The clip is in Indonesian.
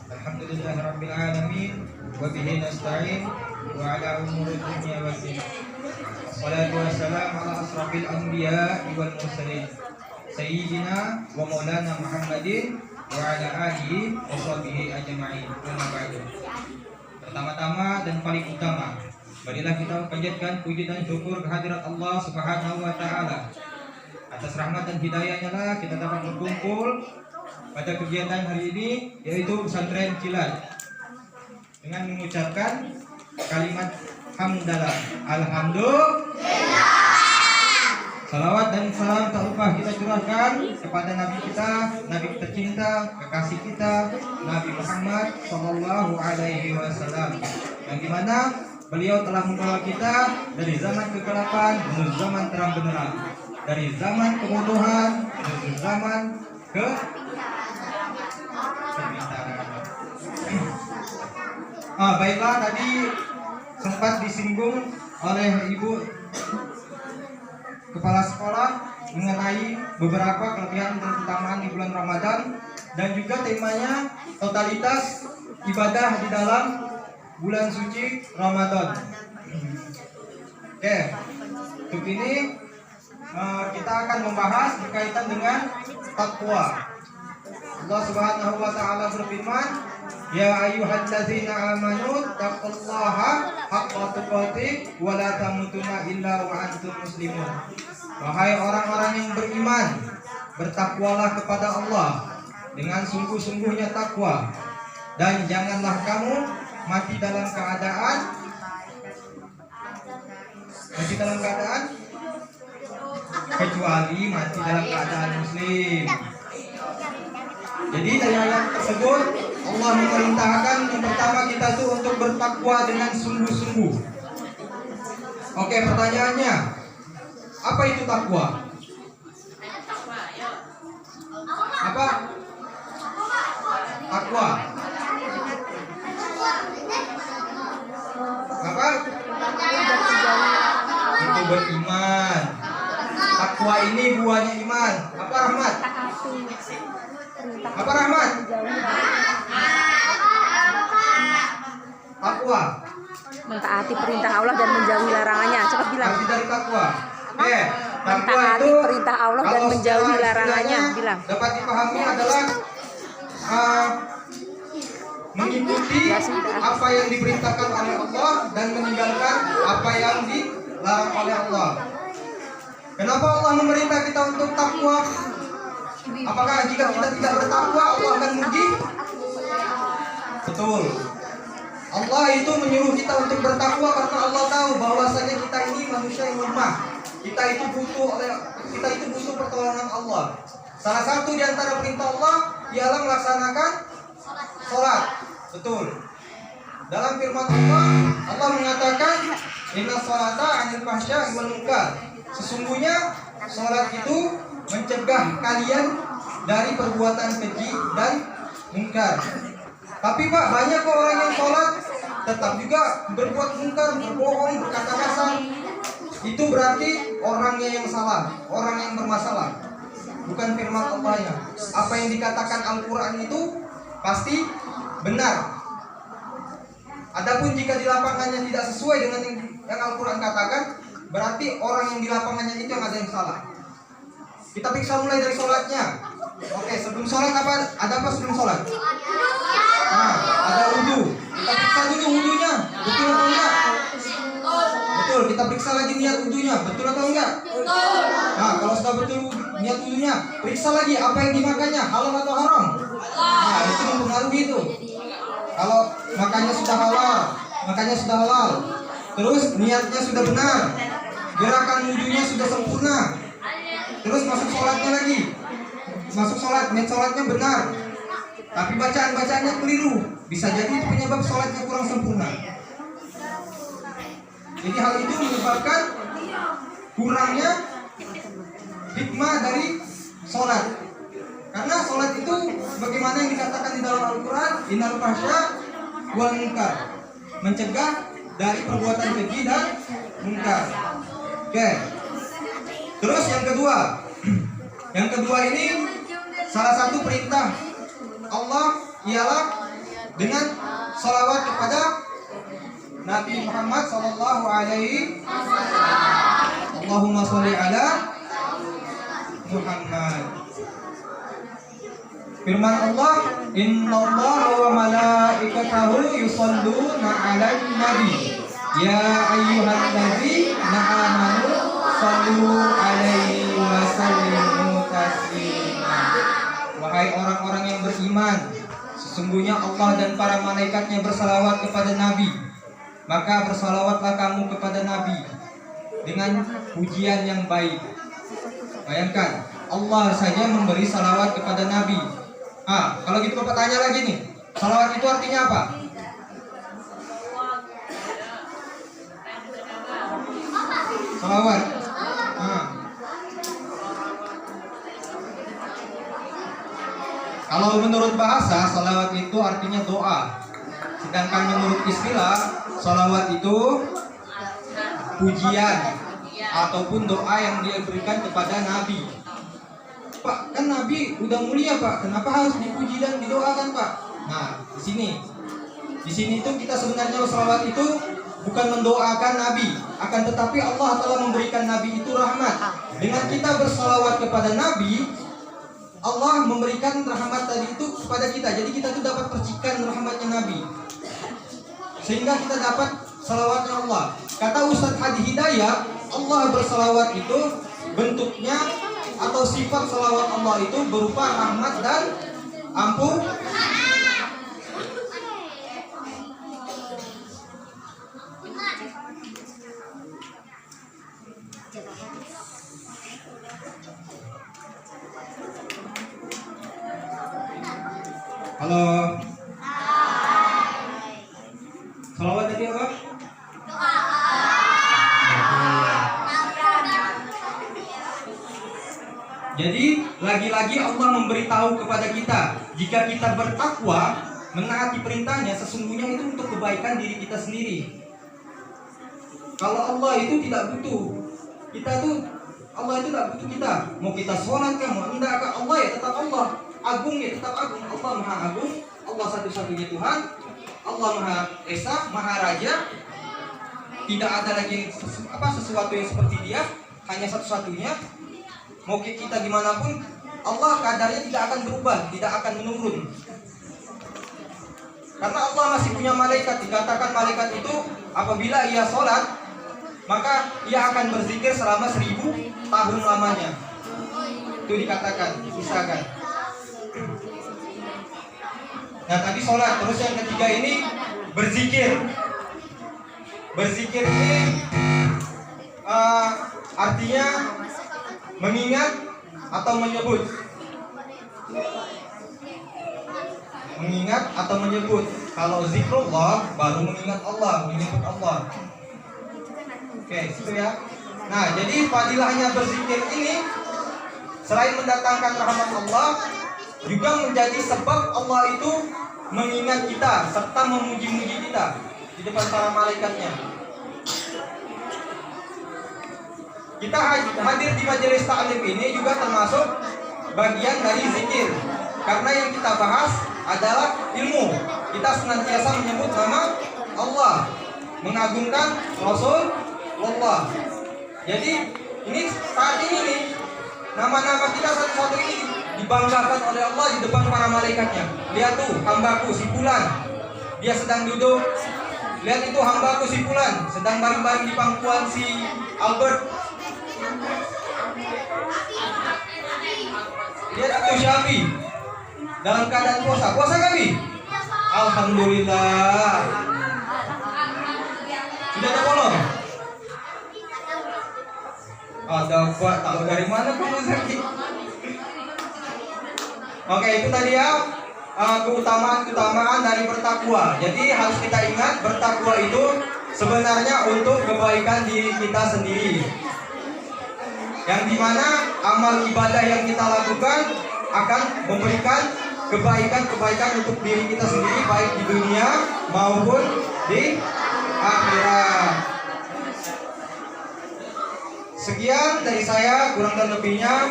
Alhamdulillahirabbil alamin wa bihi nasta'in wa ala umuri dunya waddin. Wassalatu wassalamu ala asrafil anbiya'i wal mursalin sayyidina wa maulana Muhammadin wa ala alihi wa sahbihi ajma'in. Pertama-tama dan paling utama, marilah kita panjatkan puji dan syukur kehadirat Allah Subhanahu wa taala. Atas rahmat dan hidayahnya lah kita dapat berkumpul pada kegiatan hari ini, yaitu pesantren Cilat, dengan mengucapkan kalimat hamdalah, alhamdulillah. Salawat dan salam tak lupa kita curahkan kepada Nabi kita, Nabi tercinta, kekasih kita, Nabi Muhammad Sallallahu Alaihi Wasallam, yang dimana beliau telah membawa kita dari zaman kegelapan menuju zaman terang benderang, dari zaman kebodohan menuju zaman baiklah, tadi sempat disinggung oleh Ibu Kepala Sekolah mengenai beberapa kelebihan dan keutamaan di bulan Ramadan, dan juga temanya totalitas ibadah di dalam bulan suci Ramadan. Oke, untuk ini kita akan membahas berkaitan dengan takwa. Allah Subhanahu wa taala berfirman, "Ya ayyuhallazina amanu taqullaha haqqa tuqatih wa la tamutunna illa wa antum muslimun." Wahai orang-orang yang beriman, bertakwalah kepada Allah dengan sungguh-sungguhnya takwa, dan janganlah kamu mati dalam keadaan kecuali mati dalam keadaan muslim. Jadi dari ayat tersebut Allah memerintahkan yang pertama kita itu untuk bertakwa dengan sungguh-sungguh. Oke, pertanyaannya, apa itu takwa? Apa? Takwa. Apa? Itu beriman. Takwa ini buahnya iman. Apa, Rahmat? Apa, Rahmat? Takwa. Mentaati perintah Allah dan menjauhi larangannya. Cepat bilang. Arti dari takwa. Oke, takwa Mentaati itu perintah Allah dan menjauhi larangannya. Bilang. Dapat dipahami adalah mengikuti apa yang diperintahkan oleh Allah dan meninggalkan apa yang dilarang oleh Allah. Kenapa Allah memerintah kita untuk takwa? Apakah jika kita tidak bertakwa Allah akan memuji? Betul. Allah itu menyuruh kita untuk bertakwa karena Allah tahu bahwasanya kita ini manusia yang lemah. Kita itu butuh pertolongan Allah. Salah satu di antara perintah Allah ialah melaksanakan sholat. Betul. Dalam firman Allah mengatakan, "Inna sholata 'anil fahsya'i wal munkar." Sesungguhnya sholat itu mencegah kalian dari perbuatan keji dan mungkar. Tapi Pak, banyak kok orang yang sholat tetap juga berbuat mungkar, berbohong, berkata kasar. Itu berarti orangnya yang salah, orang yang bermasalah, bukan firman Allah-nya. Apa yang dikatakan Al-Quran itu pasti benar. Adapun jika di lapangannya tidak sesuai dengan yang Al-Quran katakan, berarti orang yang di lapangannya itu yang ada yang salah. Kita periksa mulai dari sholatnya. Oke, sebelum sholat ada apa sebelum sholat? Nah, ada wudhu. Kita periksa dulu wudhunya, betul atau enggak? Betul, kita periksa lagi niat wudhunya, betul atau enggak? Nah, kalau sudah betul niat wudhunya, periksa lagi apa yang dimakannya, halal atau haram. Nah, itu mempengaruhi itu. Kalau makannya sudah halal, terus niatnya sudah benar, gerakan wudhunya sudah sempurna, terus masuk sholatnya lagi, niat sholatnya benar, tapi bacaan-bacaannya keliru, bisa jadi itu penyebab sholatnya kurang sempurna. Jadi hal itu menyebabkan kurangnya hikmah dari sholat. Karena sholat itu bagaimana yang dikatakan di dalam Al-Quran, innal fahsya wal munkar, mencegah dari perbuatan keji dan munkar. Oke. Terus yang kedua ini salah satu perintah Allah ialah dengan salawat kepada Nabi Muhammad sallallahu alaihi Allahumma sholli ala Muhammad. Firman Allah, innallaha wa malaikatahu yusholluna 'alan nabi ya ayyuhalladzina amanu shallu 'alaihi wa sallimu taslima. Wahai orang-orang yang beriman, sesungguhnya Allah dan para malaikatnya bersalawat kepada Nabi, maka bersalawatlah kamu kepada Nabi dengan pujian yang baik. Bayangkan, Allah saja memberi salawat kepada Nabi. Kalau gitu Bapak tanya lagi nih, salawat itu artinya apa? Salawat. Kalau menurut bahasa, salawat itu artinya doa. Sedangkan menurut istilah, salawat itu pujian ataupun doa yang diberikan kepada Nabi. Pak, kan Nabi udah mulia Pak, kenapa harus dipuji dan didoakan Pak? Nah, di sini itu kita sebenarnya salawat itu bukan mendoakan Nabi, akan tetapi Allah telah memberikan Nabi itu rahmat. Dengan kita bersalawat kepada Nabi, Allah memberikan rahmat tadi itu kepada kita. Jadi kita tuh dapat percikan rahmatnya Nabi, sehingga kita dapat salawatnya Allah. Kata Ustadz Hadi Hidayat, Allah bersalawat itu bentuknya atau sifat salawat Allah itu berupa rahmat dan ampun. Halo. Salawat tadi apa? Jadi lagi-lagi Allah memberitahu kepada kita, jika kita bertakwa, menaati perintahnya, sesungguhnya itu untuk kebaikan diri kita sendiri. Kalau Allah itu tidak butuh kita tuh, Allah itu tidak butuh kita. Mau kita sholat kan, mau enggak kan, Allah ya tetap Allah. Agung ya tetap agung. Allah maha agung, Allah satu-satunya Tuhan, Allah maha esa, maha raja. Tidak ada lagi sesuatu yang seperti dia, hanya satu-satunya. Mau kita gimana pun, Allah kadarnya tidak akan berubah, tidak akan menurun. Karena Allah masih punya malaikat. Dikatakan malaikat itu apabila ia sholat, maka ia akan berzikir selama 1000 tahun lamanya. Itu dikatakan, disahkan. Nah tadi sholat, terus yang ketiga ini berzikir. Berzikir ini artinya mengingat atau menyebut. Mengingat atau menyebut. Kalau zikrullah baru mengingat Allah, menyebut Allah. Oke, itu ya. Nah, jadi fadilahnya berzikir ini selain mendatangkan rahmat Allah, juga menjadi sebab Allah itu mengingat kita serta memuji-muji kita di depan para malaikatnya. Kita hadir di majelis ta'lim ini juga termasuk bagian dari zikir. Karena yang kita bahas adalah ilmu. Kita senantiasa menyebut nama Allah, mengagungkan Rasulullah. Jadi ini saat ini nih, nama-nama kita satu-satu ini dibanggakan oleh Allah di depan para malaikatnya. Lihat tuh, hambaku si Fulan, dia sedang duduk. Lihat itu hambaku si Fulan, sedang baring-baring di pangkuan si Albert. Lihat itu Syafi dalam keadaan puasa. Puasa kami? Alhamdulillah. Sudah ada bolong? Ada Pak, tahu dari mana Pak Zaki? Oke, itu tadi ya keutamaan dari bertakwa. Jadi harus kita ingat, bertakwa itu sebenarnya untuk kebaikan diri kita sendiri. Yang dimana amal ibadah yang kita lakukan akan memberikan kebaikan-kebaikan untuk diri kita sendiri, baik di dunia maupun di akhirat. Sekian dari saya, kurang dan lebihnya